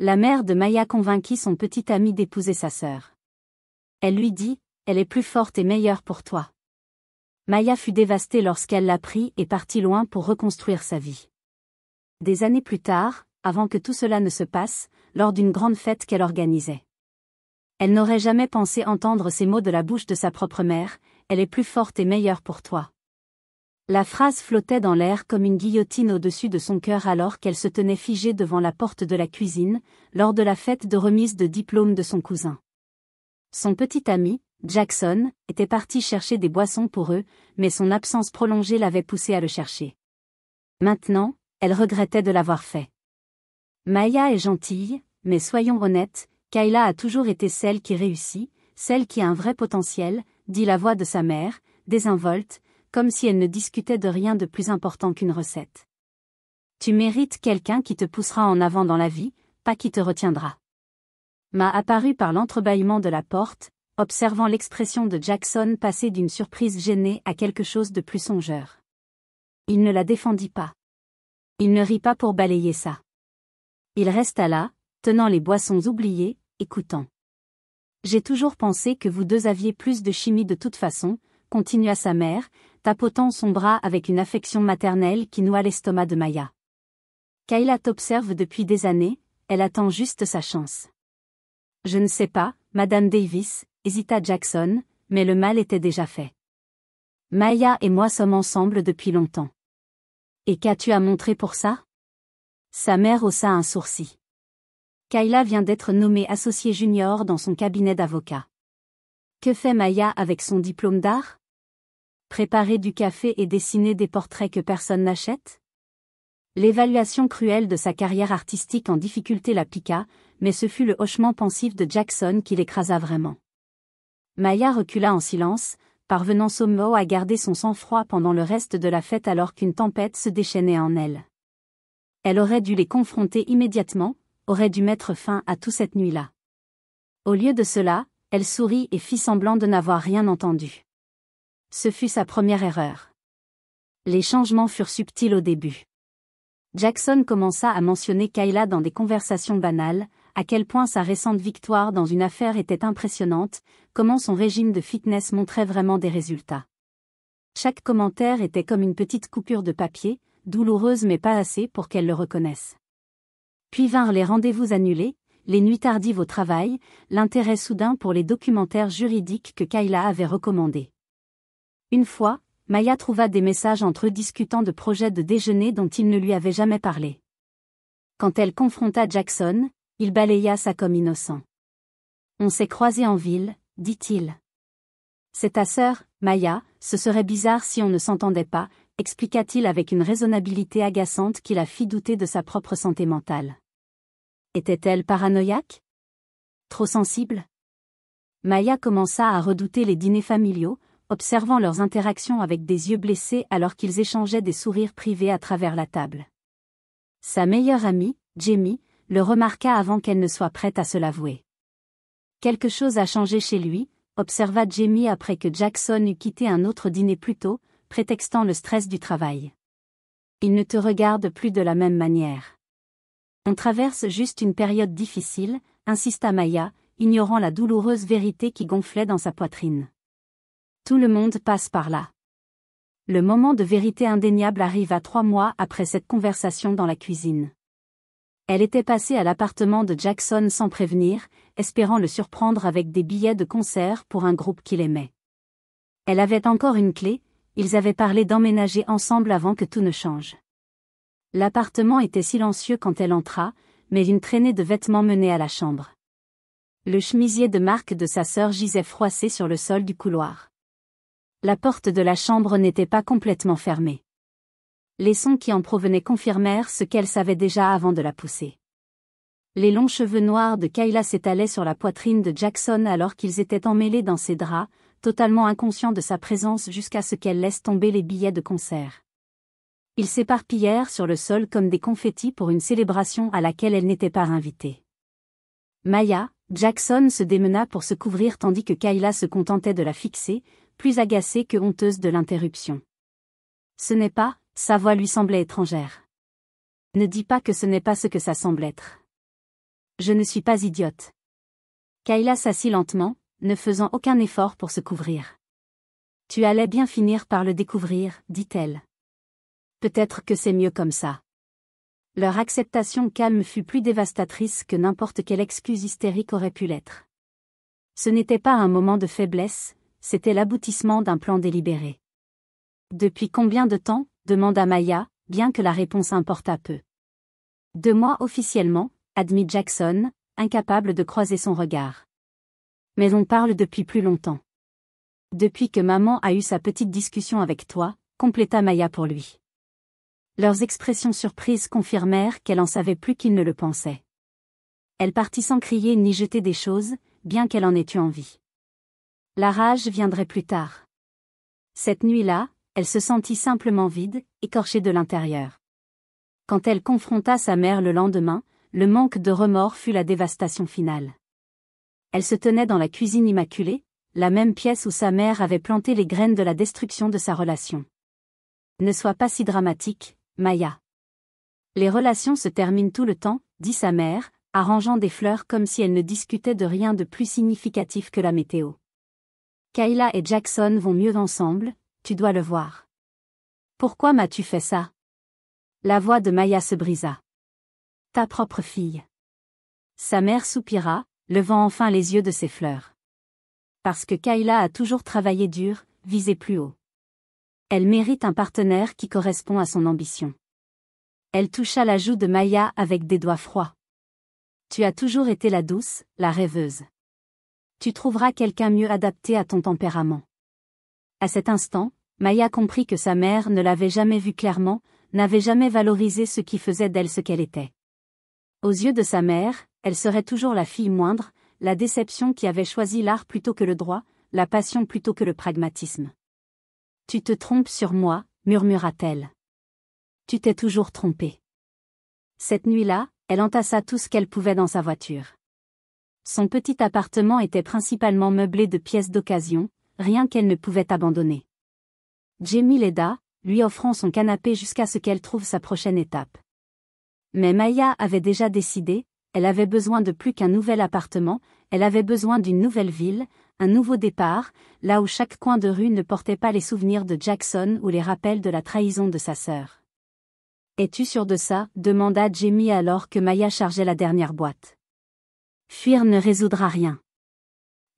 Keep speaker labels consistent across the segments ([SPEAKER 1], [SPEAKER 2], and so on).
[SPEAKER 1] La mère de Maya convainquit son petit ami d'épouser sa sœur. Elle lui dit, elle est plus forte et meilleure pour toi. Maya fut dévastée lorsqu'elle l'apprit et partit loin pour reconstruire sa vie. Des années plus tard, avant que tout cela ne se passe, lors d'une grande fête qu'elle organisait. Elle n'aurait jamais pensé entendre ces mots de la bouche de sa propre mère, elle est plus forte et meilleure pour toi. La phrase flottait dans l'air comme une guillotine au-dessus de son cœur alors qu'elle se tenait figée devant la porte de la cuisine, lors de la fête de remise de diplôme de son cousin. Son petit ami, Jackson, était parti chercher des boissons pour eux, mais son absence prolongée l'avait poussé à le chercher. Maintenant, elle regrettait de l'avoir fait. Maya est gentille, mais soyons honnêtes, Kayla a toujours été celle qui réussit, celle qui a un vrai potentiel, dit la voix de sa mère, désinvolte, comme si elle ne discutait de rien de plus important qu'une recette. Tu mérites quelqu'un qui te poussera en avant dans la vie, pas qui te retiendra. M'a apparu par l'entrebâillement de la porte, observant l'expression de Jackson passer d'une surprise gênée à quelque chose de plus songeur. Il ne la défendit pas. Il ne rit pas pour balayer ça. Il resta là, tenant les boissons oubliées, écoutant. J'ai toujours pensé que vous deux aviez plus de chimie de toute façon, continua sa mère, tapotant son bras avec une affection maternelle qui noua l'estomac de Maya. Kayla t'observe depuis des années, elle attend juste sa chance. Je ne sais pas, Madame Davis, hésita Jackson, mais le mal était déjà fait. Maya et moi sommes ensemble depuis longtemps. Et qu'as-tu à montrer pour ça? Sa mère haussa un sourcil. Kayla vient d'être nommée associée junior dans son cabinet d'avocat. Que fait Maya avec son diplôme d'art? Préparer du café et dessiner des portraits que personne n'achète? L'évaluation cruelle de sa carrière artistique en difficulté la piqua, mais ce fut le hochement pensif de Jackson qui l'écrasa vraiment. Maya recula en silence, parvenant somehow à garder son sang-froid pendant le reste de la fête alors qu'une tempête se déchaînait en elle. Elle aurait dû les confronter immédiatement, aurait dû mettre fin à toute cette nuit-là. Au lieu de cela, elle sourit et fit semblant de n'avoir rien entendu. Ce fut sa première erreur. Les changements furent subtils au début. Jackson commença à mentionner Kayla dans des conversations banales, à quel point sa récente victoire dans une affaire était impressionnante, comment son régime de fitness montrait vraiment des résultats. Chaque commentaire était comme une petite coupure de papier, douloureuse mais pas assez pour qu'elle le reconnaisse. Puis vinrent les rendez-vous annulés, les nuits tardives au travail, l'intérêt soudain pour les documentaires juridiques que Kayla avait recommandés. Une fois, Maya trouva des messages entre eux discutant de projets de déjeuner dont il ne lui avait jamais parlé. Quand elle confronta Jackson, il balaya ça comme innocent. On s'est croisés en ville, dit-il. C'est ta sœur, Maya, ce serait bizarre si on ne s'entendait pas, expliqua-t-il avec une raisonnabilité agaçante qui la fit douter de sa propre santé mentale. Était-elle paranoïaque? Trop sensible? Maya commença à redouter les dîners familiaux, observant leurs interactions avec des yeux blessés alors qu'ils échangeaient des sourires privés à travers la table. Sa meilleure amie, Jamie, le remarqua avant qu'elle ne soit prête à se l'avouer. Quelque chose a changé chez lui, observa Jamie après que Jackson eut quitté un autre dîner plus tôt, prétextant le stress du travail. Il ne te regarde plus de la même manière. On traverse juste une période difficile, insista Maya, ignorant la douloureuse vérité qui gonflait dans sa poitrine. Tout le monde passe par là. Le moment de vérité indéniable arriva 3 mois après cette conversation dans la cuisine. Elle était passée à l'appartement de Jackson sans prévenir, espérant le surprendre avec des billets de concert pour un groupe qu'il aimait. Elle avait encore une clé, ils avaient parlé d'emménager ensemble avant que tout ne change. L'appartement était silencieux quand elle entra, mais une traînée de vêtements menait à la chambre. Le chemisier de marque de sa sœur gisait froissé sur le sol du couloir. La porte de la chambre n'était pas complètement fermée. Les sons qui en provenaient confirmèrent ce qu'elle savait déjà avant de la pousser. Les longs cheveux noirs de Kayla s'étalaient sur la poitrine de Jackson alors qu'ils étaient emmêlés dans ses draps, totalement inconscients de sa présence jusqu'à ce qu'elle laisse tomber les billets de concert. Ils s'éparpillèrent sur le sol comme des confettis pour une célébration à laquelle elle n'était pas invitée. Maya, Jackson se démena pour se couvrir tandis que Kayla se contentait de la fixer, plus agacée que honteuse de l'interruption. Ce n'est pas, sa voix lui semblait étrangère. Ne dis pas que ce n'est pas ce que ça semble être. Je ne suis pas idiote. Kayla s'assit lentement, ne faisant aucun effort pour se couvrir. Tu allais bien finir par le découvrir, dit-elle. Peut-être que c'est mieux comme ça. Leur acceptation calme fut plus dévastatrice que n'importe quelle excuse hystérique aurait pu l'être. Ce n'était pas un moment de faiblesse, c'était l'aboutissement d'un plan délibéré. Depuis combien de temps, demanda Maya, bien que la réponse importât peu. 2 mois officiellement, admit Jackson, incapable de croiser son regard. Mais on parle depuis plus longtemps. Depuis que maman a eu sa petite discussion avec toi, compléta Maya pour lui. Leurs expressions surprises confirmèrent qu'elle en savait plus qu'il ne le pensait. Elle partit sans crier ni jeter des choses, bien qu'elle en ait eu envie. La rage viendrait plus tard. Cette nuit-là, elle se sentit simplement vide, écorchée de l'intérieur. Quand elle confronta sa mère le lendemain, le manque de remords fut la dévastation finale. Elle se tenait dans la cuisine immaculée, la même pièce où sa mère avait planté les graines de la destruction de sa relation. Ne sois pas si dramatique, Maya. Les relations se terminent tout le temps, dit sa mère, arrangeant des fleurs comme si elle ne discutait de rien de plus significatif que la météo. Kayla et Jackson vont mieux ensemble, tu dois le voir. Pourquoi m'as-tu fait ça? La voix de Maya se brisa. Ta propre fille. Sa mère soupira, levant enfin les yeux de ses fleurs. Parce que Kayla a toujours travaillé dur, visé plus haut. Elle mérite un partenaire qui correspond à son ambition. Elle toucha la joue de Maya avec des doigts froids. Tu as toujours été la douce, la rêveuse. Tu trouveras quelqu'un mieux adapté à ton tempérament. À cet instant, Maya comprit que sa mère ne l'avait jamais vue clairement, n'avait jamais valorisé ce qui faisait d'elle ce qu'elle était. Aux yeux de sa mère, elle serait toujours la fille moindre, la déception qui avait choisi l'art plutôt que le droit, la passion plutôt que le pragmatisme. Tu te trompes sur moi, murmura-t-elle. Tu t'es toujours trompée. Cette nuit-là, elle entassa tout ce qu'elle pouvait dans sa voiture. Son petit appartement était principalement meublé de pièces d'occasion, rien qu'elle ne pouvait abandonner. Jamie l'aida, lui offrant son canapé jusqu'à ce qu'elle trouve sa prochaine étape. Mais Maya avait déjà décidé, elle avait besoin de plus qu'un nouvel appartement, elle avait besoin d'une nouvelle ville, un nouveau départ, là où chaque coin de rue ne portait pas les souvenirs de Jackson ou les rappels de la trahison de sa sœur. Es-tu sûre de ça? Demanda Jamie alors que Maya chargeait la dernière boîte. Fuir ne résoudra rien.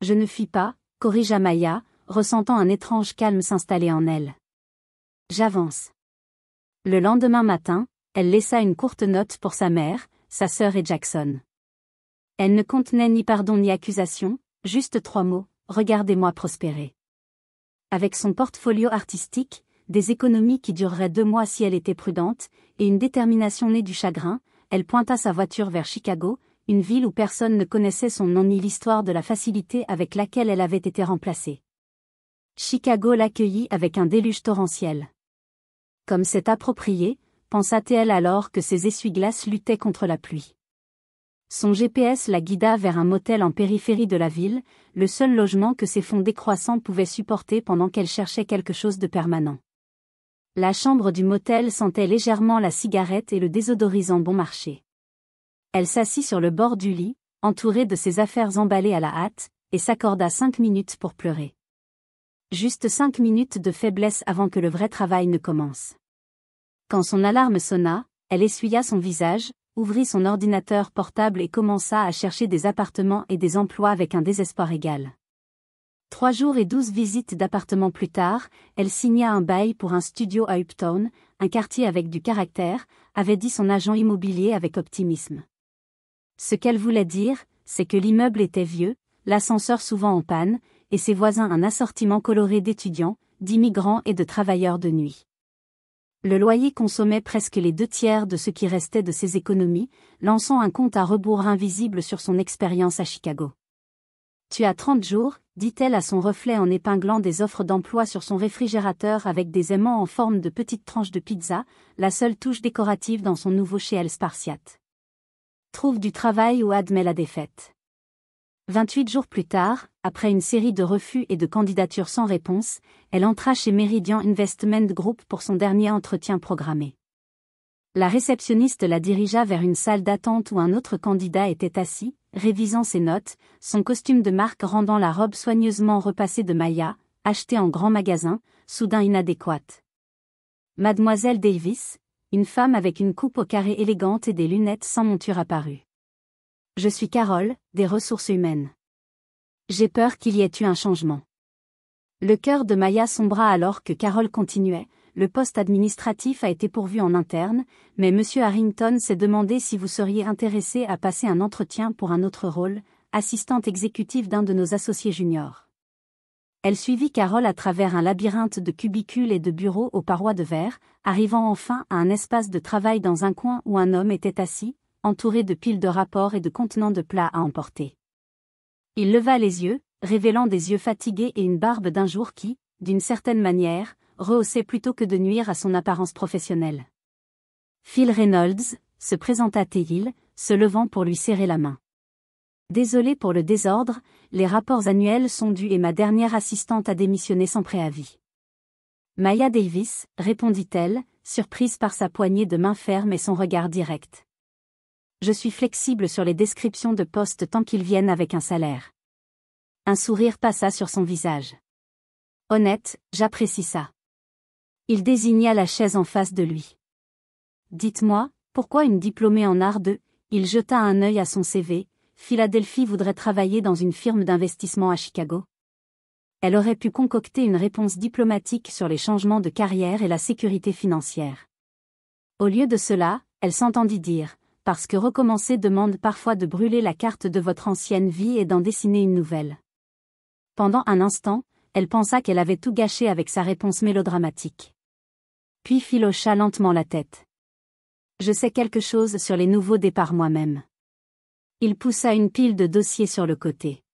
[SPEAKER 1] Je ne fuis pas, corrigea Maya, ressentant un étrange calme s'installer en elle. J'avance. Le lendemain matin, elle laissa une courte note pour sa mère, sa sœur et Jackson. Elle ne contenait ni pardon ni accusation, juste 3 mots, regardez-moi prospérer. Avec son portfolio artistique, des économies qui dureraient 2 mois si elle était prudente, et une détermination née du chagrin, elle pointa sa voiture vers Chicago, une ville où personne ne connaissait son nom ni l'histoire de la facilité avec laquelle elle avait été remplacée. Chicago l'accueillit avec un déluge torrentiel. Comme c'est approprié, pensa-t-elle alors que ses essuie-glaces luttaient contre la pluie. Son GPS la guida vers un motel en périphérie de la ville, le seul logement que ses fonds décroissants pouvaient supporter pendant qu'elle cherchait quelque chose de permanent. La chambre du motel sentait légèrement la cigarette et le désodorisant bon marché. Elle s'assit sur le bord du lit, entourée de ses affaires emballées à la hâte, et s'accorda 5 minutes pour pleurer. Juste 5 minutes de faiblesse avant que le vrai travail ne commence. Quand son alarme sonna, elle essuya son visage, ouvrit son ordinateur portable et commença à chercher des appartements et des emplois avec un désespoir égal. 3 jours et 12 visites d'appartements plus tard, elle signa un bail pour un studio à Uptown, un quartier avec du caractère, avait dit son agent immobilier avec optimisme. Ce qu'elle voulait dire, c'est que l'immeuble était vieux, l'ascenseur souvent en panne, et ses voisins un assortiment coloré d'étudiants, d'immigrants et de travailleurs de nuit. Le loyer consommait presque les 2/3 de ce qui restait de ses économies, lançant un compte à rebours invisible sur son expérience à Chicago. Tu as 30 jours, dit-elle à son reflet en épinglant des offres d'emploi sur son réfrigérateur avec des aimants en forme de petites tranches de pizza, la seule touche décorative dans son nouveau chez elle spartiate. Trouve du travail ou admets la défaite. 28 jours plus tard, après une série de refus et de candidatures sans réponse, elle entra chez Meridian Investment Group pour son dernier entretien programmé. La réceptionniste la dirigea vers une salle d'attente où un autre candidat était assis, révisant ses notes, son costume de marque rendant la robe soigneusement repassée de Maya, achetée en grand magasin, soudain inadéquate. Mademoiselle Davis, une femme avec une coupe au carré élégante et des lunettes sans monture apparut. Je suis Carole, des ressources humaines. J'ai peur qu'il y ait eu un changement. Le cœur de Maya sombra alors que Carole continuait. Le poste administratif a été pourvu en interne, mais M. Harrington s'est demandé si vous seriez intéressé à passer un entretien pour un autre rôle, assistante exécutive d'un de nos associés juniors. Elle suivit Carole à travers un labyrinthe de cubicules et de bureaux aux parois de verre, arrivant enfin à un espace de travail dans un coin où un homme était assis, entouré de piles de rapports et de contenants de plats à emporter. Il leva les yeux, révélant des yeux fatigués et une barbe d'un jour qui, d'une certaine manière, rehaussait plutôt que de nuire à son apparence professionnelle. Phil Reynolds, se présenta-t-il, se levant pour lui serrer la main. Désolé pour le désordre, les rapports annuels sont dus et ma dernière assistante a démissionné sans préavis. Maya Davis, répondit-elle, surprise par sa poignée de main ferme et son regard direct. Je suis flexible sur les descriptions de poste tant qu'ils viennent avec un salaire. Un sourire passa sur son visage. Honnête, j'apprécie ça. Il désigna la chaise en face de lui. Dites-moi, pourquoi une diplômée en art de... Il jeta un œil à son CV. Philadelphie voudrait travailler dans une firme d'investissement à Chicago. Elle aurait pu concocter une réponse diplomatique sur les changements de carrière et la sécurité financière. Au lieu de cela, elle s'entendit dire, parce que recommencer demande parfois de brûler la carte de votre ancienne vie et d'en dessiner une nouvelle. Pendant un instant, elle pensa qu'elle avait tout gâché avec sa réponse mélodramatique. Puis Phil hocha lentement la tête. Je sais quelque chose sur les nouveaux départs moi-même. Il poussa une pile de dossiers sur le côté.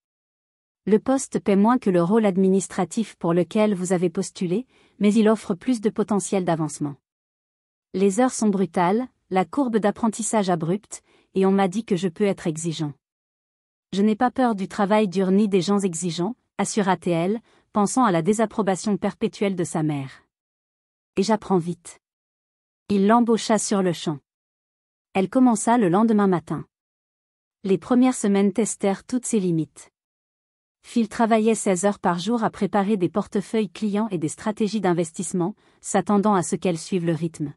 [SPEAKER 1] Le poste paie moins que le rôle administratif pour lequel vous avez postulé, mais il offre plus de potentiel d'avancement. Les heures sont brutales, la courbe d'apprentissage abrupte, et on m'a dit que je peux être exigeant. Je n'ai pas peur du travail dur ni des gens exigeants, assura-t-elle, pensant à la désapprobation perpétuelle de sa mère. Et j'apprends vite. Il l'embaucha sur le champ. Elle commença le lendemain matin. Les premières semaines testèrent toutes ses limites. Phil travaillait 16 heures par jour à préparer des portefeuilles clients et des stratégies d'investissement, s'attendant à ce qu'elle suive le rythme.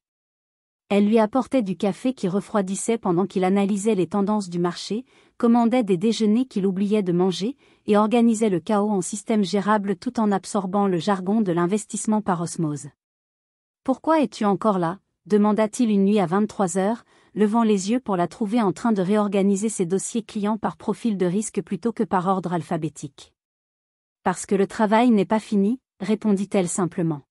[SPEAKER 1] Elle lui apportait du café qui refroidissait pendant qu'il analysait les tendances du marché, commandait des déjeuners qu'il oubliait de manger, et organisait le chaos en système gérable tout en absorbant le jargon de l'investissement par osmose. « Pourquoi es-tu encore là ?» demanda-t-il une nuit à 23 heures, levant les yeux pour la trouver en train de réorganiser ses dossiers clients par profil de risque plutôt que par ordre alphabétique. « Parce que le travail n'est pas fini, répondit-elle simplement.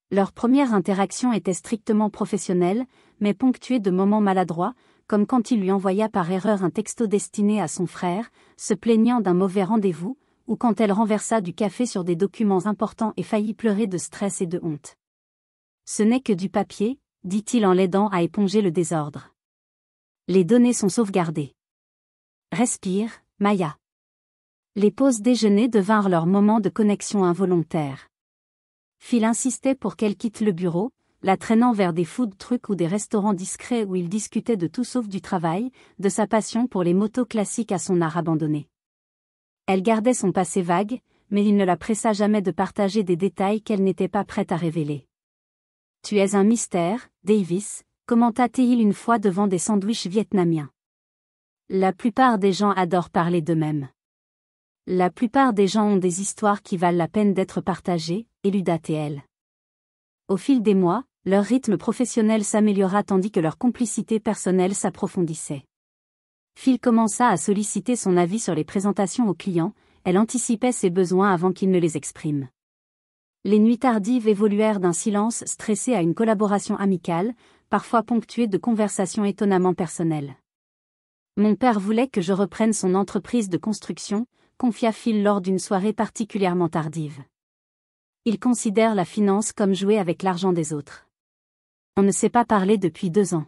[SPEAKER 1] Leur première interaction était strictement professionnelle, mais ponctuée de moments maladroits, comme quand il lui envoya par erreur un texto destiné à son frère, se plaignant d'un mauvais rendez-vous, ou quand elle renversa du café sur des documents importants et faillit pleurer de stress et de honte. « Ce n'est que du papier, dit-il en l'aidant à éponger le désordre. Les données sont sauvegardées. Respire, Maya. Les pauses déjeuner devinrent leur moment de connexion involontaire. Phil insistait pour qu'elle quitte le bureau, la traînant vers des food trucks ou des restaurants discrets où ils discutaient de tout sauf du travail, de sa passion pour les motos classiques à son art abandonné. Elle gardait son passé vague, mais il ne la pressa jamais de partager des détails qu'elle n'était pas prête à révéler. « Tu es un mystère, Davis », commenta-t-il une fois devant des sandwichs vietnamiens. La plupart des gens adorent parler d'eux-mêmes. La plupart des gens ont des histoires qui valent la peine d'être partagées, éluda-t-elle. Au fil des mois, leur rythme professionnel s'améliora tandis que leur complicité personnelle s'approfondissait. Phil commença à solliciter son avis sur les présentations aux clients, elle anticipait ses besoins avant qu'il ne les exprime. Les nuits tardives évoluèrent d'un silence stressé à une collaboration amicale, parfois ponctuée de conversations étonnamment personnelles. Mon père voulait que je reprenne son entreprise de construction, confia Phil lors d'une soirée particulièrement tardive. Il considère la finance comme jouer avec l'argent des autres. On ne s'est pas parlé depuis 2 ans.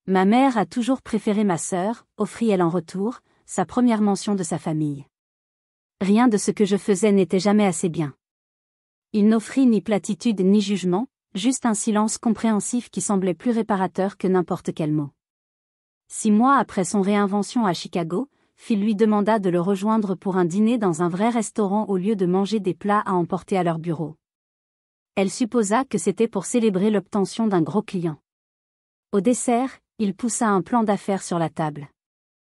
[SPEAKER 1] Ma mère a toujours préféré ma sœur, offrit-elle en retour, sa première mention de sa famille. Rien de ce que je faisais n'était jamais assez bien. Il n'offrit ni platitude ni jugement, juste un silence compréhensif qui semblait plus réparateur que n'importe quel mot. 6 mois après son réinvention à Chicago, Phil lui demanda de le rejoindre pour un dîner dans un vrai restaurant au lieu de manger des plats à emporter à leur bureau. Elle supposa que c'était pour célébrer l'obtention d'un gros client. Au dessert, il poussa un plan d'affaires sur la table.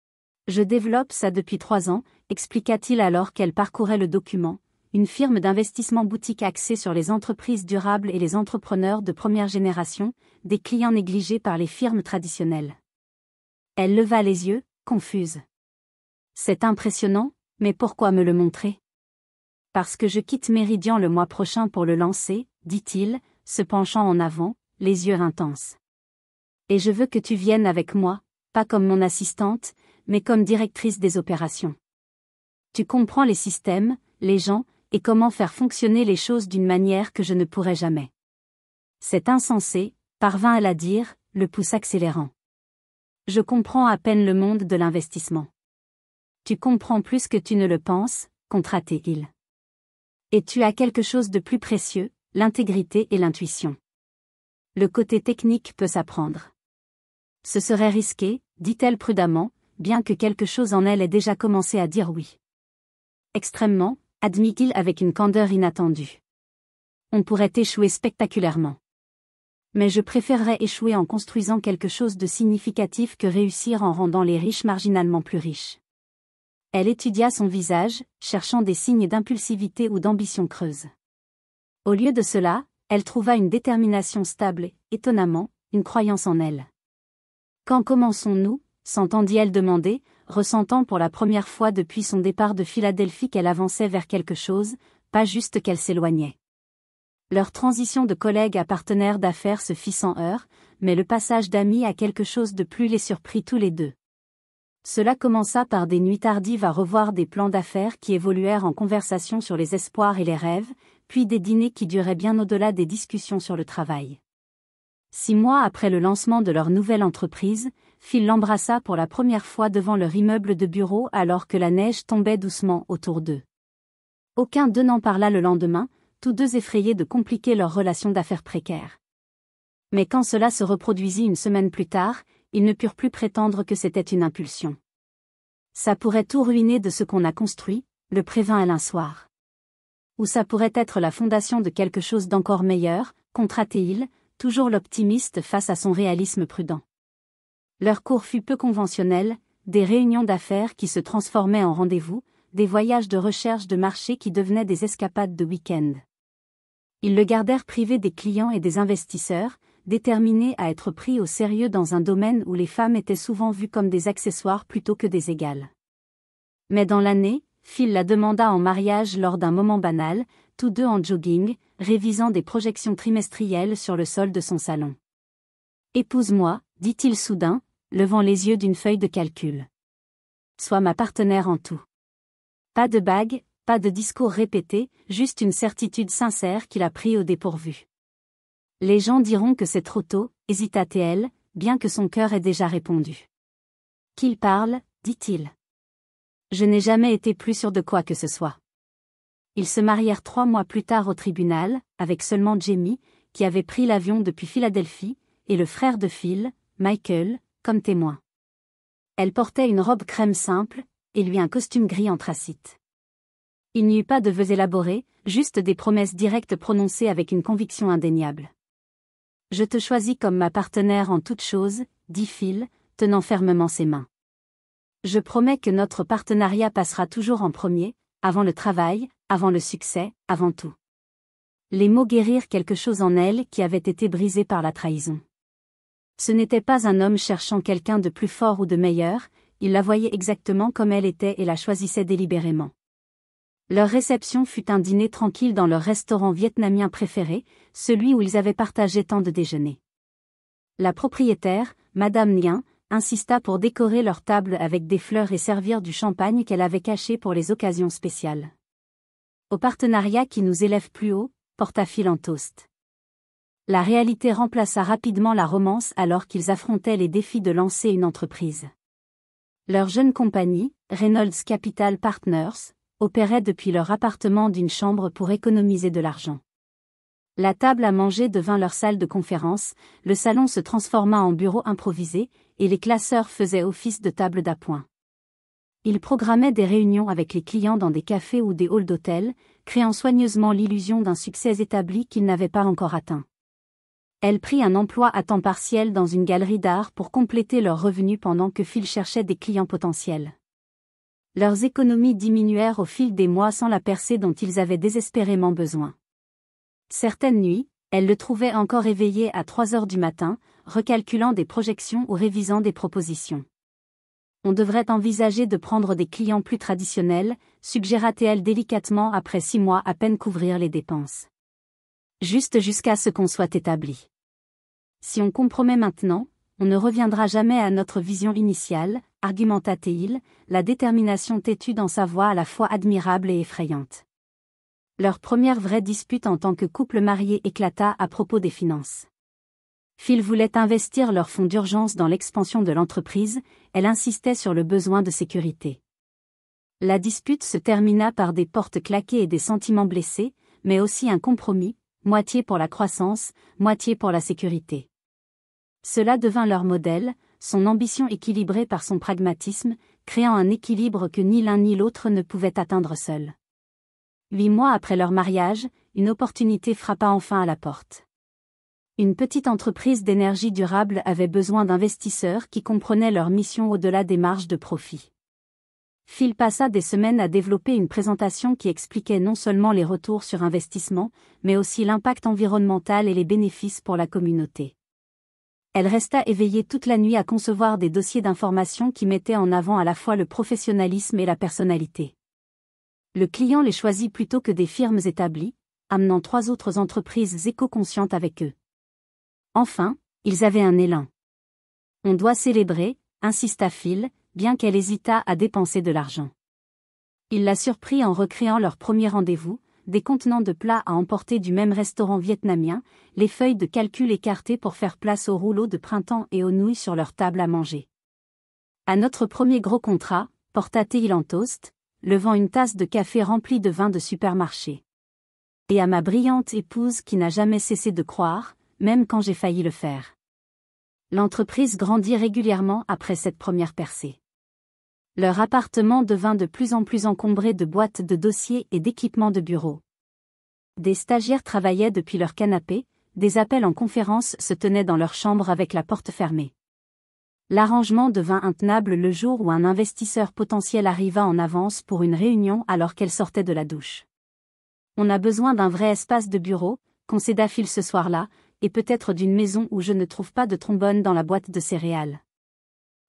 [SPEAKER 1] « Je développe ça depuis 3 ans, expliqua-t-il alors qu'elle parcourait le document, une firme d'investissement boutique axée sur les entreprises durables et les entrepreneurs de première génération, des clients négligés par les firmes traditionnelles. Elle leva les yeux, confuse. C'est impressionnant, mais pourquoi me le montrer? Parce que je quitte Méridian le mois prochain pour le lancer, dit-il, se penchant en avant, les yeux intenses. Et je veux que tu viennes avec moi, pas comme mon assistante, mais comme directrice des opérations. Tu comprends les systèmes, les gens, et comment faire fonctionner les choses d'une manière que je ne pourrais jamais. C'est insensé, parvint-elle à dire, le pouce accélérant. Je comprends à peine le monde de l'investissement. Tu comprends plus que tu ne le penses, contrat-il. Et tu as quelque chose de plus précieux, l'intégrité et l'intuition. Le côté technique peut s'apprendre. Ce serait risqué, dit-elle prudemment, bien que quelque chose en elle ait déjà commencé à dire oui. Extrêmement, admit-il avec une candeur inattendue. On pourrait échouer spectaculairement. Mais je préférerais échouer en construisant quelque chose de significatif que réussir en rendant les riches marginalement plus riches. Elle étudia son visage, cherchant des signes d'impulsivité ou d'ambition creuse. Au lieu de cela, elle trouva une détermination stable et, étonnamment, une croyance en elle. Quand commençons-nous, s'entendit-elle demander, ressentant pour la première fois depuis son départ de Philadelphie qu'elle avançait vers quelque chose, pas juste qu'elle s'éloignait. Leur transition de collègue à partenaire d'affaires se fit sans heurts, mais le passage d'amis à quelque chose de plus les surprit tous les deux. Cela commença par des nuits tardives à revoir des plans d'affaires qui évoluèrent en conversations sur les espoirs et les rêves, puis des dîners qui duraient bien au-delà des discussions sur le travail. 6 mois après le lancement de leur nouvelle entreprise, Phil l'embrassa pour la première fois devant leur immeuble de bureau alors que la neige tombait doucement autour d'eux. Aucun d'eux n'en parla le lendemain, tous deux effrayés de compliquer leur relation d'affaires précaire. Mais quand cela se reproduisit une semaine plus tard, ils ne purent plus prétendre que c'était une impulsion. Ça pourrait tout ruiner de ce qu'on a construit, le prévint-elle un soir. Ou ça pourrait être la fondation de quelque chose d'encore meilleur, contrat-il, toujours l'optimiste face à son réalisme prudent. Leur cours fut peu conventionnel, des réunions d'affaires qui se transformaient en rendez-vous, des voyages de recherche de marché qui devenaient des escapades de week-end. Ils le gardèrent privé des clients et des investisseurs, déterminés à être pris au sérieux dans un domaine où les femmes étaient souvent vues comme des accessoires plutôt que des égales. Mais dans l'année, Phil la demanda en mariage lors d'un moment banal, tous deux en jogging, révisant des projections trimestrielles sur le sol de son salon. « Épouse-moi, dit-il soudain, levant les yeux d'une feuille de calcul. Sois ma partenaire en tout. » Pas de bague, pas de discours répété, juste une certitude sincère qui l'a pris au dépourvu. Les gens diront que c'est trop tôt, hésita-t-elle, bien que son cœur ait déjà répondu. Qu'il parle, dit-il. Je n'ai jamais été plus sûr de quoi que ce soit. Ils se marièrent 3 mois plus tard au tribunal, avec seulement Jamie, qui avait pris l'avion depuis Philadelphie, et le frère de Phil, Michael, comme témoin. Elle portait une robe crème simple, et lui un costume gris anthracite. Il n'y eut pas de vœux élaborés, juste des promesses directes prononcées avec une conviction indéniable. « Je te choisis comme ma partenaire en toutes choses, » dit Phil, tenant fermement ses mains. « Je promets que notre partenariat passera toujours en premier, avant le travail, avant le succès, avant tout. » Les mots guérirent quelque chose en elle qui avait été brisé par la trahison. Ce n'était pas un homme cherchant quelqu'un de plus fort ou de meilleur, il la voyait exactement comme elle était et la choisissait délibérément. Leur réception fut un dîner tranquille dans leur restaurant vietnamien préféré, celui où ils avaient partagé tant de déjeuners. La propriétaire, Madame Nguyen, insista pour décorer leur table avec des fleurs et servir du champagne qu'elle avait caché pour les occasions spéciales. Au partenariat qui nous élève plus haut, porta Phil en toast. La réalité remplaça rapidement la romance alors qu'ils affrontaient les défis de lancer une entreprise. Leur jeune compagnie, Reynolds Capital Partners, opérait depuis leur appartement d'une chambre pour économiser de l'argent. La table à manger devint leur salle de conférence, le salon se transforma en bureau improvisé, et les classeurs faisaient office de table d'appoint. Ils programmaient des réunions avec les clients dans des cafés ou des halls d'hôtel, créant soigneusement l'illusion d'un succès établi qu'ils n'avaient pas encore atteint. Elle prit un emploi à temps partiel dans une galerie d'art pour compléter leurs revenus pendant que Phil cherchait des clients potentiels. Leurs économies diminuèrent au fil des mois sans la percée dont ils avaient désespérément besoin. Certaines nuits, elle le trouvait encore éveillé à 3 heures du matin, recalculant des projections ou révisant des propositions. On devrait envisager de prendre des clients plus traditionnels, suggéra-t-elle délicatement après 6 mois à peine couvrir les dépenses. Juste jusqu'à ce qu'on soit établi. Si on compromet maintenant, on ne reviendra jamais à notre vision initiale, argumenta-t-il, la détermination têtue dans sa voix à la fois admirable et effrayante. Leur première vraie dispute en tant que couple marié éclata à propos des finances. Phil voulait investir leurs fonds d'urgence dans l'expansion de l'entreprise, elle insistait sur le besoin de sécurité. La dispute se termina par des portes claquées et des sentiments blessés, mais aussi un compromis, moitié pour la croissance, moitié pour la sécurité. Cela devint leur modèle, son ambition équilibrée par son pragmatisme, créant un équilibre que ni l'un ni l'autre ne pouvaient atteindre seuls. 8 mois après leur mariage, une opportunité frappa enfin à la porte. Une petite entreprise d'énergie durable avait besoin d'investisseurs qui comprenaient leur mission au-delà des marges de profit. Phil passa des semaines à développer une présentation qui expliquait non seulement les retours sur investissement, mais aussi l'impact environnemental et les bénéfices pour la communauté. Elle resta éveillée toute la nuit à concevoir des dossiers d'information qui mettaient en avant à la fois le professionnalisme et la personnalité. Le client les choisit plutôt que des firmes établies, amenant 3 autres entreprises éco-conscientes avec eux. Enfin, ils avaient un élan. On doit célébrer, insista Phil, bien qu'elle hésitât à dépenser de l'argent. Il la surprit en recréant leur premier rendez-vous, des contenants de plats à emporter du même restaurant vietnamien, les feuilles de calcul écartées pour faire place aux rouleaux de printemps et aux nouilles sur leur table à manger. À notre premier gros contrat, porta-t-il en toast, levant une tasse de café remplie de vin de supermarché. Et à ma brillante épouse qui n'a jamais cessé de croire, même quand j'ai failli le faire. L'entreprise grandit régulièrement après cette première percée. Leur appartement devint de plus en plus encombré de boîtes de dossiers et d'équipements de bureau. Des stagiaires travaillaient depuis leur canapé, des appels en conférence se tenaient dans leur chambre avec la porte fermée. L'arrangement devint intenable le jour où un investisseur potentiel arriva en avance pour une réunion alors qu'elle sortait de la douche. On a besoin d'un vrai espace de bureau, concéda Phil ce soir-là, et peut-être d'une maison où je ne trouve pas de trombone dans la boîte de céréales.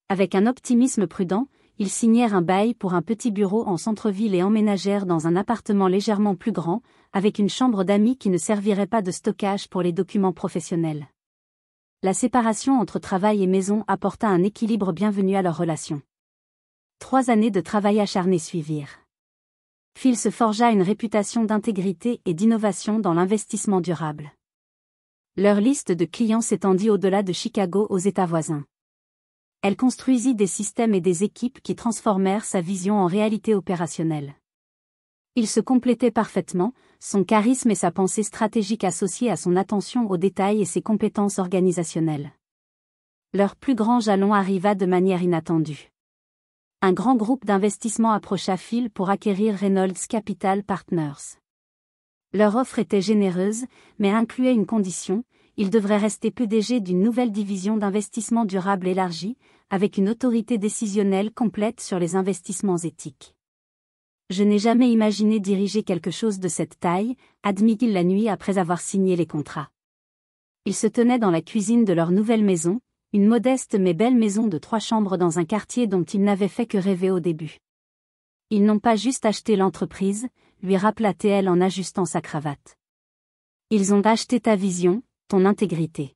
[SPEAKER 1] Avec un optimisme prudent, ils signèrent un bail pour un petit bureau en centre-ville et emménagèrent dans un appartement légèrement plus grand, avec une chambre d'amis qui ne servirait pas de stockage pour les documents professionnels. La séparation entre travail et maison apporta un équilibre bienvenu à leur relation. 3 années de travail acharné suivirent. Phil se forgea une réputation d'intégrité et d'innovation dans l'investissement durable. Leur liste de clients s'étendit au-delà de Chicago aux États voisins. Elle construisit des systèmes et des équipes qui transformèrent sa vision en réalité opérationnelle. Ils se complétaient parfaitement, son charisme et sa pensée stratégique associés à son attention aux détails et ses compétences organisationnelles. Leur plus grand jalon arriva de manière inattendue. Un grand groupe d'investissement approcha Phil pour acquérir Reynolds Capital Partners. Leur offre était généreuse, mais incluait une condition: il devrait rester PDG d'une nouvelle division d'investissement durable élargie, avec une autorité décisionnelle complète sur les investissements éthiques. Je n'ai jamais imaginé diriger quelque chose de cette taille, admit-il la nuit après avoir signé les contrats. Ils se tenaient dans la cuisine de leur nouvelle maison, une modeste mais belle maison de 3 chambres dans un quartier dont ils n'avaient fait que rêver au début. Ils n'ont pas juste acheté l'entreprise, lui rappela-t-elle en ajustant sa cravate. Ils ont acheté ta vision, ton intégrité.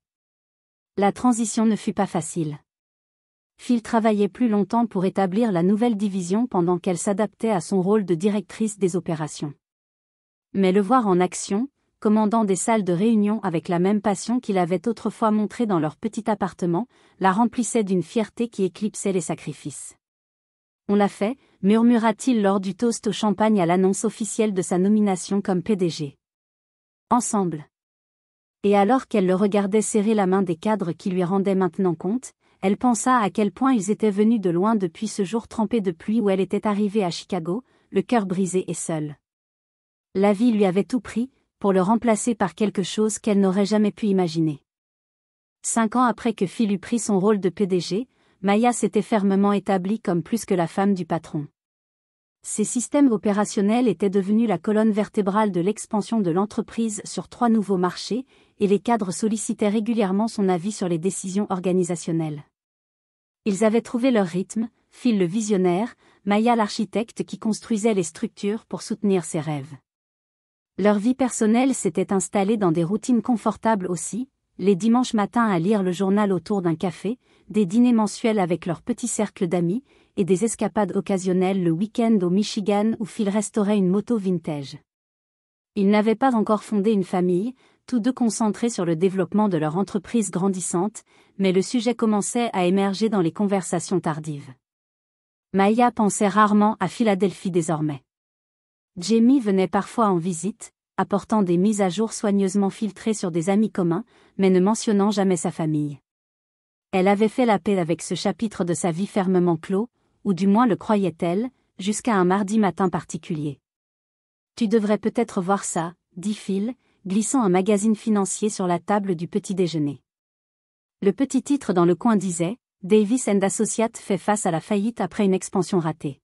[SPEAKER 1] La transition ne fut pas facile. Phil travaillait plus longtemps pour établir la nouvelle division pendant qu'elle s'adaptait à son rôle de directrice des opérations. Mais le voir en action, commandant des salles de réunion avec la même passion qu'il avait autrefois montrée dans leur petit appartement, la remplissait d'une fierté qui éclipsait les sacrifices. On l'a fait, murmura-t-il lors du toast au champagne à l'annonce officielle de sa nomination comme PDG. Ensemble. Et alors qu'elle le regardait serrer la main des cadres qui lui rendaient maintenant compte, elle pensa à quel point ils étaient venus de loin depuis ce jour trempé de pluie où elle était arrivée à Chicago, le cœur brisé et seul. La vie lui avait tout pris, pour le remplacer par quelque chose qu'elle n'aurait jamais pu imaginer. 5 ans après que Phil eut pris son rôle de PDG, Maya s'était fermement établie comme plus que la femme du patron. Ses systèmes opérationnels étaient devenus la colonne vertébrale de l'expansion de l'entreprise sur 3 nouveaux marchés, et les cadres sollicitaient régulièrement son avis sur les décisions organisationnelles. Ils avaient trouvé leur rythme, Phil le visionnaire, Maya l'architecte qui construisait les structures pour soutenir ses rêves. Leur vie personnelle s'était installée dans des routines confortables aussi, les dimanches matins à lire le journal autour d'un café, des dîners mensuels avec leur petit cercle d'amis, et des escapades occasionnelles le week-end au Michigan où Phil restaurait une moto vintage. Ils n'avaient pas encore fondé une famille, tous deux concentrés sur le développement de leur entreprise grandissante, mais le sujet commençait à émerger dans les conversations tardives. Maya pensait rarement à Philadelphie désormais. Jamie venait parfois en visite, apportant des mises à jour soigneusement filtrées sur des amis communs, mais ne mentionnant jamais sa famille. Elle avait fait la paix avec ce chapitre de sa vie fermement clos, ou du moins le croyait-elle, jusqu'à un mardi matin particulier. « Tu devrais peut-être voir ça, » dit Phil, glissant un magazine financier sur la table du petit déjeuner. Le petit titre dans le coin disait « Davis & Associates fait face à la faillite après une expansion ratée ».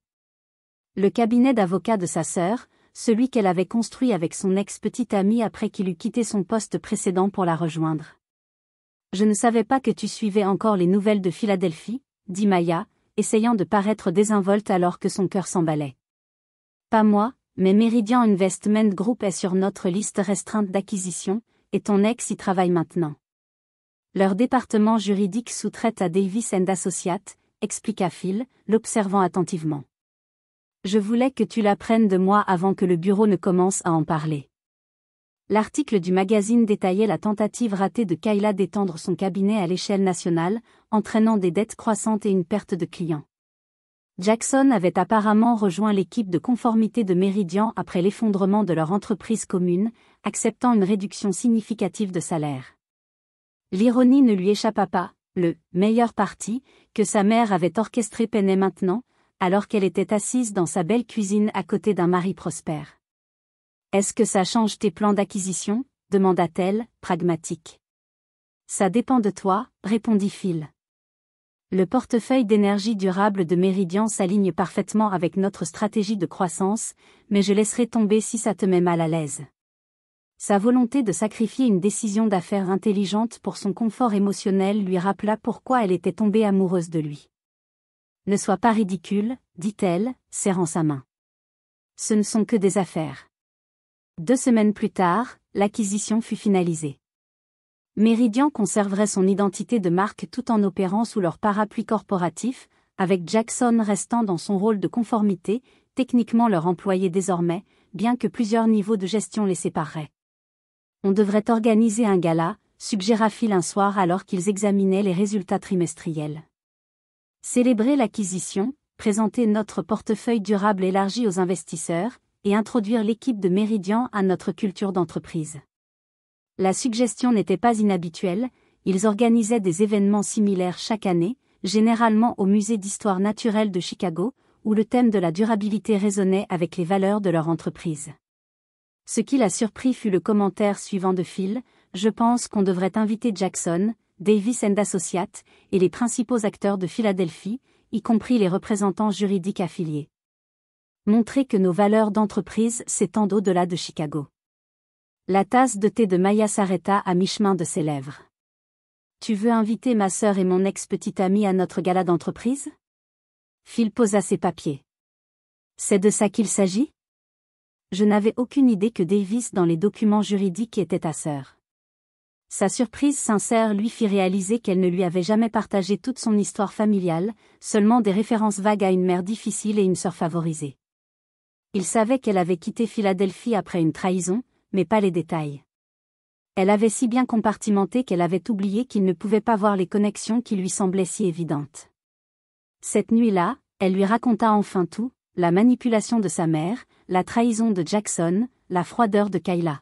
[SPEAKER 1] Le cabinet d'avocat de sa sœur, celui qu'elle avait construit avec son ex-petite amie après qu'il eut quitté son poste précédent pour la rejoindre. « Je ne savais pas que tu suivais encore les nouvelles de Philadelphie, » dit Maya, essayant de paraître désinvolte alors que son cœur s'emballait. « Pas moi, mais Meridian Investment Group est sur notre liste restreinte d'acquisition, et ton ex y travaille maintenant. Leur département juridique sous-traite à Davis & Associates, » expliqua Phil, l'observant attentivement. « Je voulais que tu l'apprennes de moi avant que le bureau ne commence à en parler. » L'article du magazine détaillait la tentative ratée de Kayla d'étendre son cabinet à l'échelle nationale, entraînant des dettes croissantes et une perte de clients. Jackson avait apparemment rejoint l'équipe de conformité de Meridian après l'effondrement de leur entreprise commune, acceptant une réduction significative de salaire. L'ironie ne lui échappa pas, le « meilleur parti » que sa mère avait orchestré peinait maintenant, alors qu'elle était assise dans sa belle cuisine à côté d'un mari prospère. « Est-ce que ça change tes plans d'acquisition ?» demanda-t-elle, pragmatique. « Ça dépend de toi », répondit Phil. Le portefeuille d'énergie durable de Meridian s'aligne parfaitement avec notre stratégie de croissance, mais je laisserai tomber si ça te met mal à l'aise. Sa volonté de sacrifier une décision d'affaires intelligente pour son confort émotionnel lui rappela pourquoi elle était tombée amoureuse de lui. « Ne sois pas ridicule, » dit-elle, serrant sa main. « Ce ne sont que des affaires. » 2 semaines plus tard, l'acquisition fut finalisée. Meridian conserverait son identité de marque tout en opérant sous leur parapluie corporatif, avec Jackson restant dans son rôle de conformité, techniquement leur employé désormais, bien que plusieurs niveaux de gestion les sépareraient. « On devrait organiser un gala », suggéra Phil un soir alors qu'ils examinaient les résultats trimestriels. Célébrer l'acquisition, présenter notre portefeuille durable élargi aux investisseurs, et introduire l'équipe de Meridian à notre culture d'entreprise. La suggestion n'était pas inhabituelle, ils organisaient des événements similaires chaque année, généralement au Musée d'histoire naturelle de Chicago, où le thème de la durabilité résonnait avec les valeurs de leur entreprise. Ce qui l'a surpris fut le commentaire suivant de Phil, « Je pense qu'on devrait inviter Jackson, Davis & Associates, et les principaux acteurs de Philadelphie, y compris les représentants juridiques affiliés. Montrer que nos valeurs d'entreprise s'étendent au-delà de Chicago. » La tasse de thé de Maya s'arrêta à mi-chemin de ses lèvres. « Tu veux inviter ma sœur et mon ex-petite amie à notre gala d'entreprise ?» Phil posa ses papiers. « C'est de ça qu'il s'agit ?» Je n'avais aucune idée que Davis dans les documents juridiques était ta sœur. Sa surprise sincère lui fit réaliser qu'elle ne lui avait jamais partagé toute son histoire familiale, seulement des références vagues à une mère difficile et une sœur favorisée. Il savait qu'elle avait quitté Philadelphie après une trahison, mais pas les détails. Elle avait si bien compartimenté qu'elle avait oublié qu'il ne pouvait pas voir les connexions qui lui semblaient si évidentes. Cette nuit-là, elle lui raconta enfin tout, la manipulation de sa mère, la trahison de Jackson, la froideur de Kayla.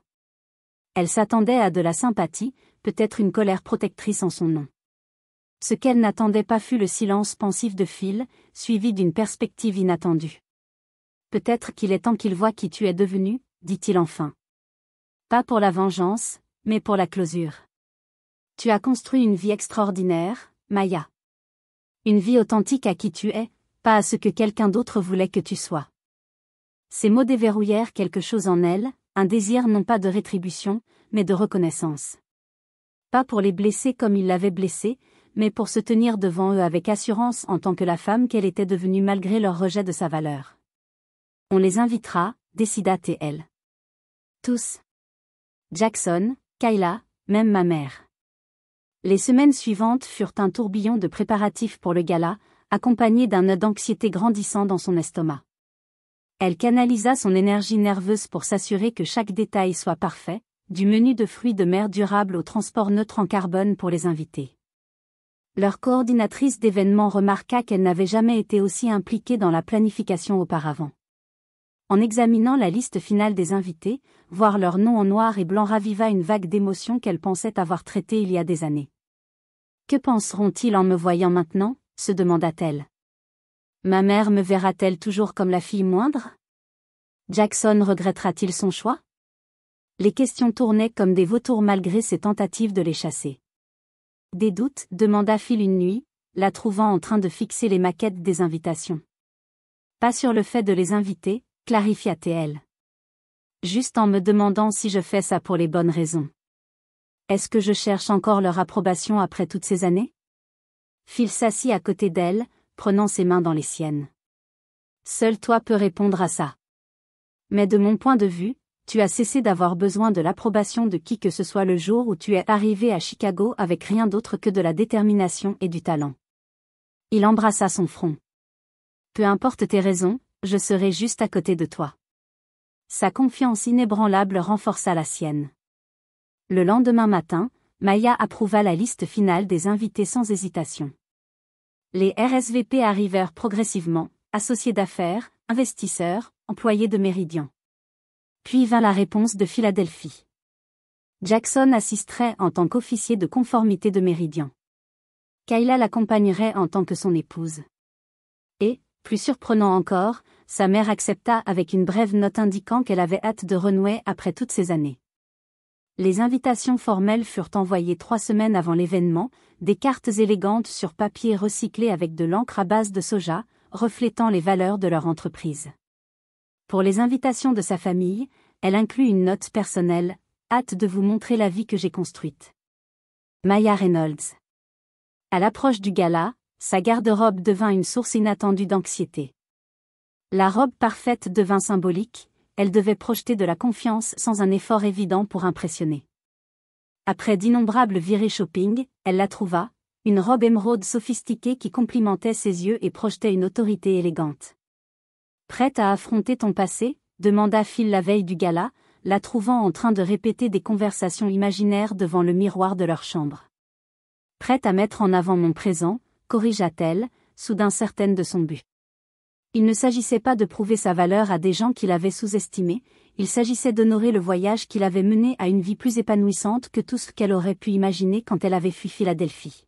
[SPEAKER 1] Elle s'attendait à de la sympathie, peut-être une colère protectrice en son nom. Ce qu'elle n'attendait pas fut le silence pensif de Phil, suivi d'une perspective inattendue. « Peut-être qu'il est temps qu'il voie qui tu es devenu, dit-il enfin. Pas pour la vengeance, mais pour la closure. Tu as construit une vie extraordinaire, Maya. Une vie authentique à qui tu es, pas à ce que quelqu'un d'autre voulait que tu sois. » Ces mots déverrouillèrent quelque chose en elle, un désir non pas de rétribution, mais de reconnaissance. Pas pour les blesser comme il l'avait blessé, mais pour se tenir devant eux avec assurance en tant que la femme qu'elle était devenue malgré leur rejet de sa valeur. On les invitera, décida T.L. Tous. Jackson, Kayla, même ma mère. Les semaines suivantes furent un tourbillon de préparatifs pour le gala, accompagné d'un nœud d'anxiété grandissant dans son estomac. Elle canalisa son énergie nerveuse pour s'assurer que chaque détail soit parfait, du menu de fruits de mer durable au transport neutre en carbone pour les invités. Leur coordinatrice d'événements remarqua qu'elle n'avait jamais été aussi impliquée dans la planification auparavant. En examinant la liste finale des invités, voir leurs noms en noir et blanc raviva une vague d'émotions qu'elle pensait avoir traitées il y a des années. « Que penseront-ils en me voyant maintenant ?» se demanda-t-elle. « Ma mère me verra-t-elle toujours comme la fille moindre ? Jackson regrettera-t-il son choix ? » Les questions tournaient comme des vautours malgré ses tentatives de les chasser. « Des doutes ?» demanda Phil une nuit, la trouvant en train de fixer les maquettes des invitations. « Pas sur le fait de les inviter, clarifia-t-elle. Juste en me demandant si je fais ça pour les bonnes raisons. Est-ce que je cherche encore leur approbation après toutes ces années ? Phil s'assit à côté d'elle, prenant ses mains dans les siennes. Seul toi peux répondre à ça. Mais de mon point de vue, tu as cessé d'avoir besoin de l'approbation de qui que ce soit le jour où tu es arrivé à Chicago avec rien d'autre que de la détermination et du talent. Il embrassa son front. Peu importe tes raisons, je serai juste à côté de toi. Sa confiance inébranlable renforça la sienne. Le lendemain matin, Maya approuva la liste finale des invités sans hésitation. Les RSVP arrivèrent progressivement, associés d'affaires, investisseurs, employés de Meridian. Puis vint la réponse de Philadelphie. Jackson assisterait en tant qu'officier de conformité de Meridian. Kayla l'accompagnerait en tant que son épouse. Et, plus surprenant encore, sa mère accepta avec une brève note indiquant qu'elle avait hâte de renouer après toutes ces années. Les invitations formelles furent envoyées 3 semaines avant l'événement, des cartes élégantes sur papier recyclé avec de l'encre à base de soja, reflétant les valeurs de leur entreprise. Pour les invitations de sa famille, elle inclut une note personnelle, « Hâte de vous montrer la vie que j'ai construite. » Maya Reynolds. À l'approche du gala, sa garde-robe devint une source inattendue d'anxiété. La robe parfaite devint symbolique, elle devait projeter de la confiance sans un effort évident pour impressionner. Après d'innombrables virées shopping, elle la trouva, une robe émeraude sophistiquée qui complimentait ses yeux et projetait une autorité élégante. Prête à affronter ton passé ? Demanda Phil la veille du gala, la trouvant en train de répéter des conversations imaginaires devant le miroir de leur chambre. Prête à mettre en avant mon présent, corrigea-t-elle, soudain certaine de son but. Il ne s'agissait pas de prouver sa valeur à des gens qui l'avaient sous-estimée, il s'agissait d'honorer le voyage qui l'avait menée à une vie plus épanouissante que tout ce qu'elle aurait pu imaginer quand elle avait fui Philadelphie.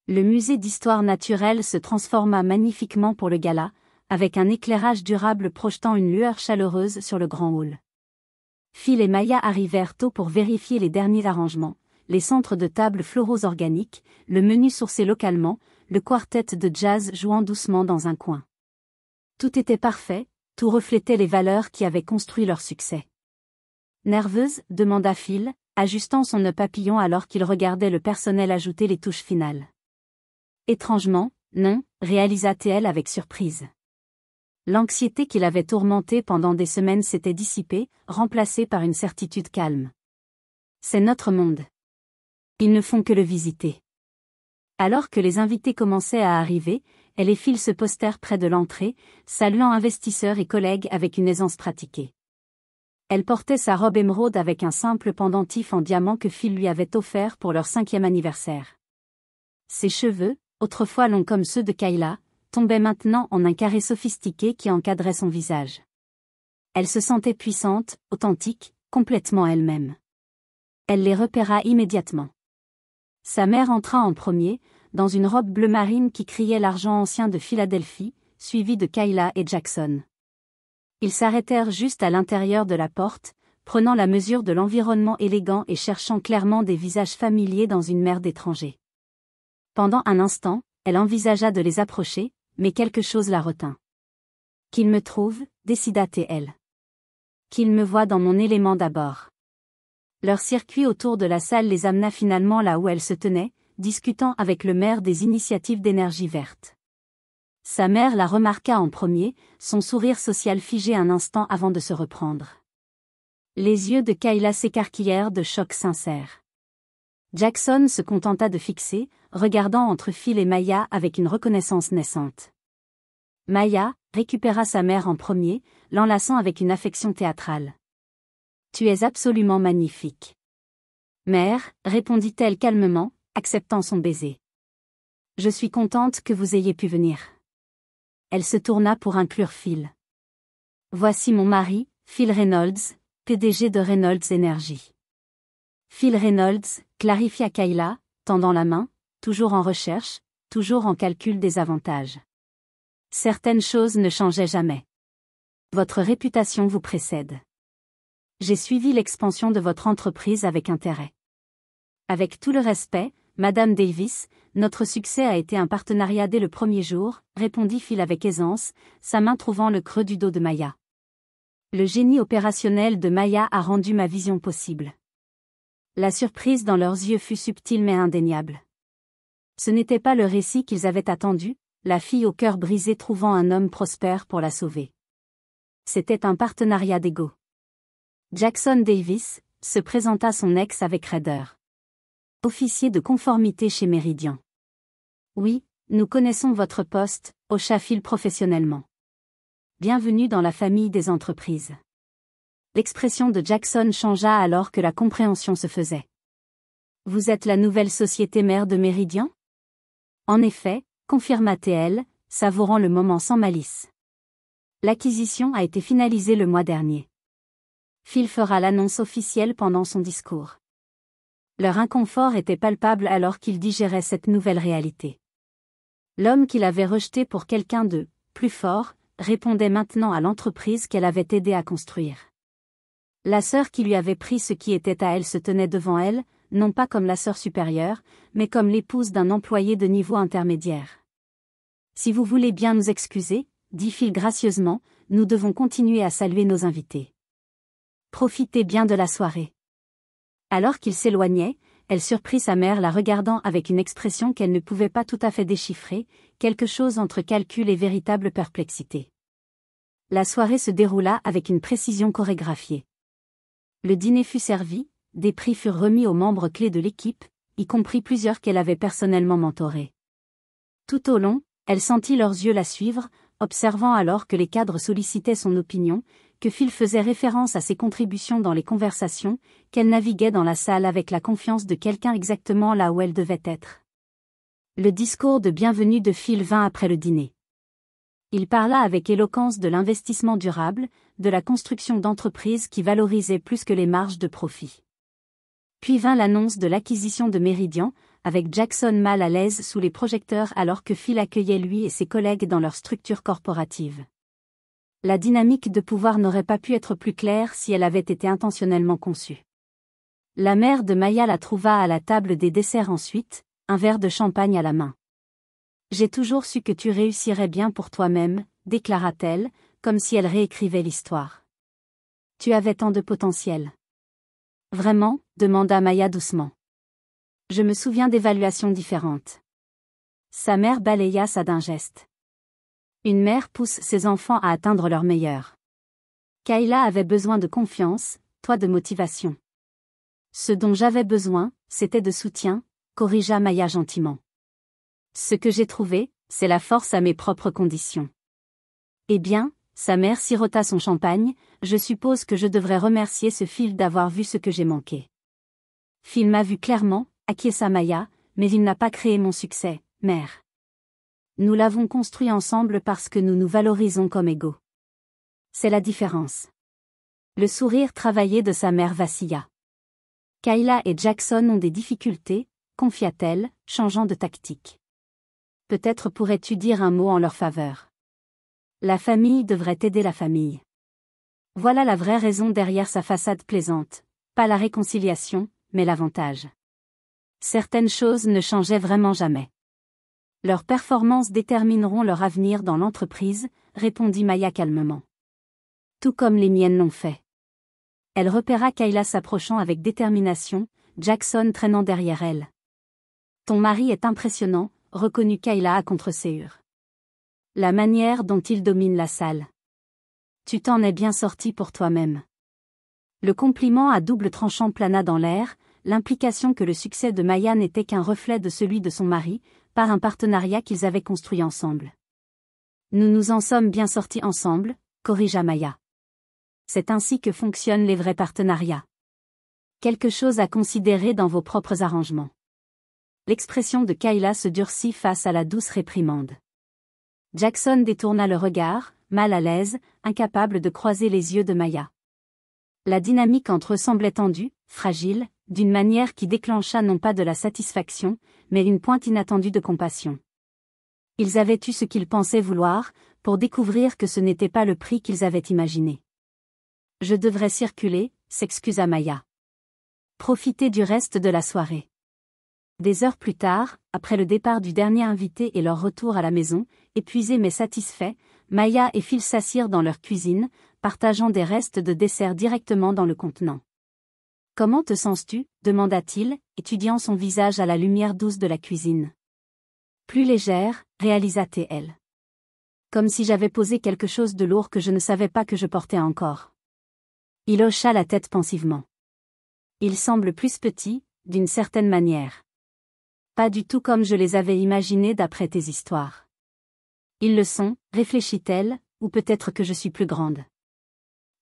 [SPEAKER 1] Le musée d'histoire naturelle se transforma magnifiquement pour le gala, avec un éclairage durable projetant une lueur chaleureuse sur le grand hall. Phil et Maya arrivèrent tôt pour vérifier les derniers arrangements, les centres de table floraux organiques, le menu sourcé localement, le quartet de jazz jouant doucement dans un coin. Tout était parfait, tout reflétait les valeurs qui avaient construit leur succès. Nerveuse, demanda Phil, ajustant son nœud papillon alors qu'il regardait le personnel ajouter les touches finales. Étrangement, non, réalisa T.L. avec surprise. L'anxiété qui l'avait tourmentée pendant des semaines s'était dissipée, remplacée par une certitude calme. C'est notre monde. Ils ne font que le visiter. Alors que les invités commençaient à arriver, elle et Phil se postèrent près de l'entrée, saluant investisseurs et collègues avec une aisance pratiquée. Elle portait sa robe émeraude avec un simple pendentif en diamant que Phil lui avait offert pour leur 5e anniversaire. Ses cheveux, autrefois longs comme ceux de Kayla, tombaient maintenant en un carré sophistiqué qui encadrait son visage. Elle se sentait puissante, authentique, complètement elle-même. Elle les repéra immédiatement. Sa mère entra en premier, dans une robe bleu marine qui criait l'argent ancien de Philadelphie, suivie de Kayla et Jackson. Ils s'arrêtèrent juste à l'intérieur de la porte, prenant la mesure de l'environnement élégant et cherchant clairement des visages familiers dans une mer d'étrangers. Pendant un instant, elle envisagea de les approcher, mais quelque chose la retint. « Qu'il me trouve, décida-t-elle. Qu'il me voie dans mon élément d'abord. » Leur circuit autour de la salle les amena finalement là où elle se tenait, discutant avec le maire des initiatives d'énergie verte. Sa mère la remarqua en premier, son sourire social figé un instant avant de se reprendre. Les yeux de Kayla s'écarquillèrent de choc sincère. Jackson se contenta de fixer, regardant entre Phil et Maya avec une reconnaissance naissante. Maya récupéra sa mère en premier, l'enlaçant avec une affection théâtrale. « Tu es absolument magnifique. »« Mère, » répondit-elle calmement, acceptant son baiser. « Je suis contente que vous ayez pu venir. » Elle se tourna pour inclure Phil. « Voici mon mari, Phil Reynolds, PDG de Reynolds Energy. » Phil Reynolds, clarifia Kayla, tendant la main, toujours en recherche, toujours en calcul des avantages. Certaines choses ne changeaient jamais. Votre réputation vous précède. J'ai suivi l'expansion de votre entreprise avec intérêt. Avec tout le respect, Madame Davis, notre succès a été un partenariat dès le premier jour, répondit Phil avec aisance, sa main trouvant le creux du dos de Maya. Le génie opérationnel de Maya a rendu ma vision possible. La surprise dans leurs yeux fut subtile mais indéniable. Ce n'était pas le récit qu'ils avaient attendu, la fille au cœur brisé trouvant un homme prospère pour la sauver. C'était un partenariat d'ego. Jackson Davis se présenta son ex avec raideur. Officier de conformité chez Meridian. Oui, nous connaissons votre poste, hocha Phil professionnellement. Bienvenue dans la famille des entreprises. L'expression de Jackson changea alors que la compréhension se faisait. Vous êtes la nouvelle société mère de Meridian ? En effet, confirma-t-elle, savourant le moment sans malice. L'acquisition a été finalisée le mois dernier. Phil fera l'annonce officielle pendant son discours. Leur inconfort était palpable alors qu'ils digéraient cette nouvelle réalité. L'homme qu'il avait rejeté pour quelqu'un de plus fort répondait maintenant à l'entreprise qu'elle avait aidé à construire. La sœur qui lui avait pris ce qui était à elle se tenait devant elle, non pas comme la sœur supérieure, mais comme l'épouse d'un employé de niveau intermédiaire. « Si vous voulez bien nous excuser, » dit Phil gracieusement, « nous devons continuer à saluer nos invités. Profitez bien de la soirée. » Alors qu'il s'éloignait, elle surprit sa mère la regardant avec une expression qu'elle ne pouvait pas tout à fait déchiffrer, quelque chose entre calcul et véritable perplexité. La soirée se déroula avec une précision chorégraphiée. Le dîner fut servi, des prix furent remis aux membres clés de l'équipe, y compris plusieurs qu'elle avait personnellement mentorés. Tout au long, elle sentit leurs yeux la suivre, observant alors que les cadres sollicitaient son opinion, que Phil faisait référence à ses contributions dans les conversations, qu'elle naviguait dans la salle avec la confiance de quelqu'un exactement là où elle devait être. Le discours de bienvenue de Phil vint après le dîner. Il parla avec éloquence de l'investissement durable, de la construction d'entreprises qui valorisaient plus que les marges de profit. Puis vint l'annonce de l'acquisition de Meridian, avec Jackson mal à l'aise sous les projecteurs alors que Phil accueillait lui et ses collègues dans leur structure corporative. La dynamique de pouvoir n'aurait pas pu être plus claire si elle avait été intentionnellement conçue. La mère de Maya la trouva à la table des desserts ensuite, un verre de champagne à la main. « J'ai toujours su que tu réussirais bien pour toi-même, » déclara-t-elle, comme si elle réécrivait l'histoire. « Tu avais tant de potentiel. »« Vraiment ?» demanda Maya doucement. « Je me souviens d'évaluations différentes. » Sa mère balaya ça d'un geste. Une mère pousse ses enfants à atteindre leur meilleur. Kayla avait besoin de confiance, toi de motivation. Ce dont j'avais besoin, c'était de soutien, corrigea Maya gentiment. Ce que j'ai trouvé, c'est la force à mes propres conditions. Eh bien, sa mère sirota son champagne, je suppose que je devrais remercier ce Phil d'avoir vu ce que j'ai manqué. Phil m'a vu clairement, acquiesça Maya, mais il n'a pas créé mon succès, mère. Nous l'avons construit ensemble parce que nous nous valorisons comme égaux. C'est la différence. Le sourire travaillé de sa mère vacilla. Kayla et Jackson ont des difficultés, confia-t-elle, changeant de tactique. Peut-être pourrais-tu dire un mot en leur faveur. La famille devrait aider la famille. Voilà la vraie raison derrière sa façade plaisante, pas la réconciliation, mais l'avantage. Certaines choses ne changeaient vraiment jamais. Leurs performances détermineront leur avenir dans l'entreprise, répondit Maya calmement. Tout comme les miennes l'ont fait. Elle repéra Kayla s'approchant avec détermination, Jackson traînant derrière elle. Ton mari est impressionnant, reconnut Kayla à contre-séhure. La manière dont il domine la salle. Tu t'en es bien sorti pour toi-même. Le compliment à double tranchant plana dans l'air, l'implication que le succès de Maya n'était qu'un reflet de celui de son mari, par un partenariat qu'ils avaient construit ensemble. Nous nous en sommes bien sortis ensemble, corrigea Maya. C'est ainsi que fonctionnent les vrais partenariats. Quelque chose à considérer dans vos propres arrangements. L'expression de Kayla se durcit face à la douce réprimande. Jackson détourna le regard, mal à l'aise, incapable de croiser les yeux de Maya. La dynamique entre eux semblait tendue, fragile, d'une manière qui déclencha non pas de la satisfaction, mais une pointe inattendue de compassion. Ils avaient eu ce qu'ils pensaient vouloir, pour découvrir que ce n'était pas le prix qu'ils avaient imaginé. Je devrais circuler, s'excusa Maya. Profiter du reste de la soirée. Des heures plus tard, après le départ du dernier invité et leur retour à la maison, épuisés mais satisfaits, Maya et Phil s'assirent dans leur cuisine, partageant des restes de dessert directement dans le contenant. « Comment te sens-tu » demanda-t-il, étudiant son visage à la lumière douce de la cuisine. « Plus légère » réalisa-t-elle. « Comme si j'avais posé quelque chose de lourd que je ne savais pas que je portais encore. » Il hocha la tête pensivement. « Il semble plus petit, d'une certaine manière. Pas du tout comme je les avais imaginés d'après tes histoires. » Ils le sont, réfléchit-elle, ou peut-être que je suis plus grande.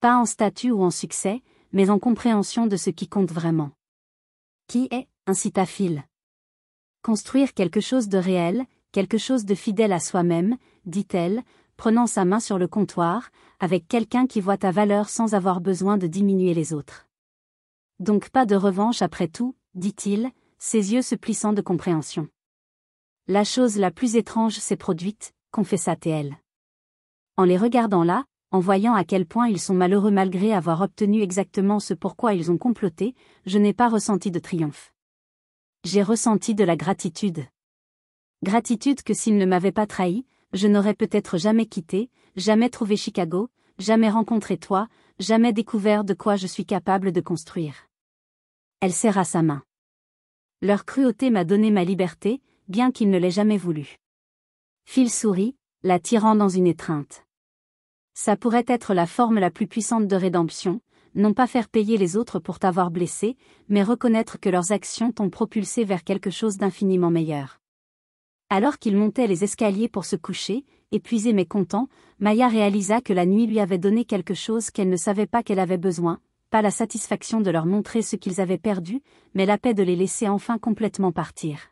[SPEAKER 1] Pas en statut ou en succès, mais en compréhension de ce qui compte vraiment. Qui est, incita Phil. Construire quelque chose de réel, quelque chose de fidèle à soi-même, dit-elle, prenant sa main sur le comptoir, avec quelqu'un qui voit ta valeur sans avoir besoin de diminuer les autres. Donc pas de revanche après tout, dit-il, ses yeux se plissant de compréhension. La chose la plus étrange s'est produite, confessa-t-elle. En les regardant là, en voyant à quel point ils sont malheureux malgré avoir obtenu exactement ce pourquoi ils ont comploté, je n'ai pas ressenti de triomphe. J'ai ressenti de la gratitude. Gratitude que s'ils ne m'avaient pas trahi, je n'aurais peut-être jamais quitté, jamais trouvé Chicago, jamais rencontré toi, jamais découvert de quoi je suis capable de construire. Elle serra sa main. Leur cruauté m'a donné ma liberté, bien qu'ils ne l'aient jamais voulu. Phil sourit, la tirant dans une étreinte. Ça pourrait être la forme la plus puissante de rédemption, non pas faire payer les autres pour t'avoir blessé, mais reconnaître que leurs actions t'ont propulsé vers quelque chose d'infiniment meilleur. Alors qu'il montait les escaliers pour se coucher, épuisé mais content, Maya réalisa que la nuit lui avait donné quelque chose qu'elle ne savait pas qu'elle avait besoin, pas la satisfaction de leur montrer ce qu'ils avaient perdu, mais la paix de les laisser enfin complètement partir.